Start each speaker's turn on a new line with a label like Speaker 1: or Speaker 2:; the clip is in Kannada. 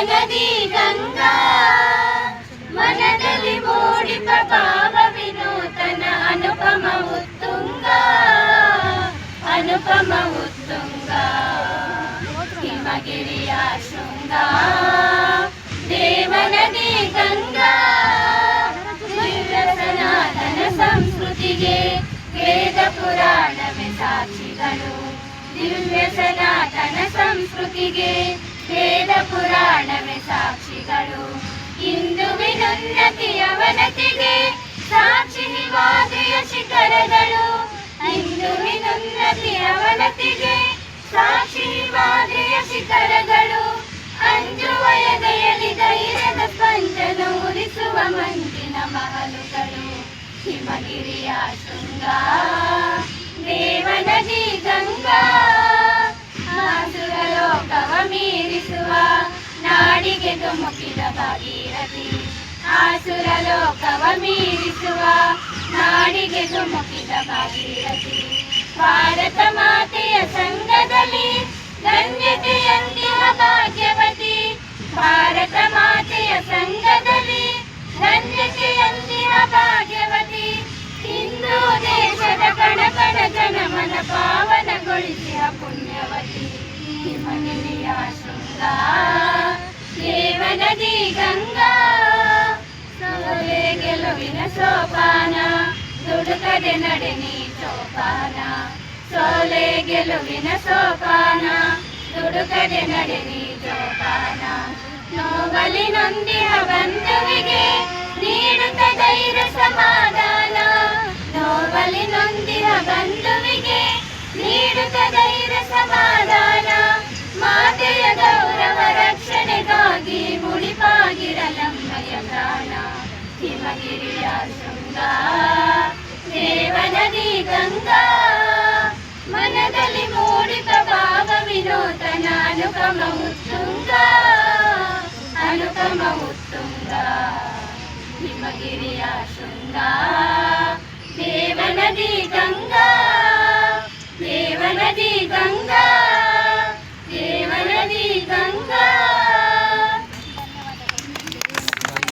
Speaker 1: ನದಿ ಗಂಗಾ ಮನದಲ್ಲಿ ಮೂಡಿಪ ಭಾವ ವಿನೂತನ ಅನುಪಮ ಉತ್ತುಂಗ ಅನುಪಮ ಉತ್ತುಂಗ ಹಿಮಗಿರಿಯ ಶೃಂಗ ದೇವನದಿ ಗಂಗಾ ದಿವ್ಯ ಸನಾತನ ಸಂಸ್ಕೃತಿಗೆ ವೇದ ಪುರಾಣವೇ ಸಾಕ್ಷಿಗಳು ದಿವ್ಯ ಸನಾತನ ಸಂಸ್ಕೃತಿಗೆ ವೇದ ಪುರಾಣವೇ ಸಾಕ್ಷಿಗಳು ಹಿಂದುವಿನುನ್ನತಿಯ ವನತೆಗೆ ಸಾಕ್ಷಿ ಹಿಮಾದ್ರಿಯ ಶಿಖರಗಳು ಹಿಂದುವಿನುನ್ನತಿಯ ವನತೆಗೆ ಸಾಕ್ಷಿ ಹಿಮಾದ್ರಿಯ ಶಿಖರಗಳು ಅಂಜುವ ಎದೆಯಲ್ಲಿ ಧೈರ್ಯದ ಸ್ಪಂದನ ಉರಿಸುವ ಮಂಜಿನ ಮಹಲುಗಳು ಹಿಮಗಿರಿಯ ಶೃಂಗ ದೇವನದಿ ಗಂಗಾ ಆಸುರ ಲೋಕವ ಮೀರಿಸುವ ನಾಡಿಗೆ ಧುಮುಕಿದ ಭಾಗೀರಥಿ ಆಸುರ ಲೋಕವ ಮೀರಿಸುವ ನಾಡಿಗೆ ಧುಮುಕಿದ ಭಾಗೀರಥಿ ಭಾರತ ಮಾತೆಯ ಸಂಘದಲ್ಲಿ ಧನ್ಯತೆಯಂತಿಹ ಭಾಗ್ಯವತಿ ಭಾರತ ಮಾತೆಯ ಸಂಘದಲ್ಲಿ ಧನ್ಯತೆಯಂತಿಹ ಭಾಗ್ಯವತಿ ಹಿಂದೂ ದೇಶದ ಕಣ ಕಣ ಜನಮನ ಪಾವನಗೊಳಿಸಿದ ಪುಣ್ಯವತಿ ಹಿಮಗಿರಿಯ ಶೃಂಗ ದೇವನದಿ ಗಂಗಾ ಸೋಲೆ ಗೆಲುವಿನ ಸೋಪಾನ ದುಡುಕದೆ ನಡೆ ನೀ ಸೋಪಾನ ಸೋಲೆ ಗೆಲುವಿನ ಸೋಪಾನ ದುಡುಕದೆ ನಡೆ ನೀ ಸೋಪಾನ ನೋವಲಿ ನೊಂದಿಹ ಬಂಧುವಿಗೆ ನೀಡುತ್ತ ಧೈರ್ಯ ಸಮಾಧಾನ ನೋವಲಿ ನೊಂದಿಹ ಬಂಧುವಿಗೆ ನೀಡುತ್ತ ಧೈರ್ಯ ಸಮಾಧಾನ ಮಾತೆಯ ಗೌರವ ರಕ್ಷಣೆಗಾಗಿ ಮುಡಿಪಾಗಿರಲಮ್ಮಯ ಪ್ರಾಣ ಹಿಮಗಿರಿಯ ಶೃಂಗ ದೇವನದಿ ಗಂಗಾ ಮನದಲ್ಲಿ ಮೂಡಿಪ ಭಾವ ವಿನೂತನ ಅನುಪಮ ಉತ್ತುಂಗ ಅನುಪಮ ಉತ್ತುಂಗ ಹಿಮಗಿರಿಯ ಶೃಂಗ ದೇವನದಿ ಗಂಗಾ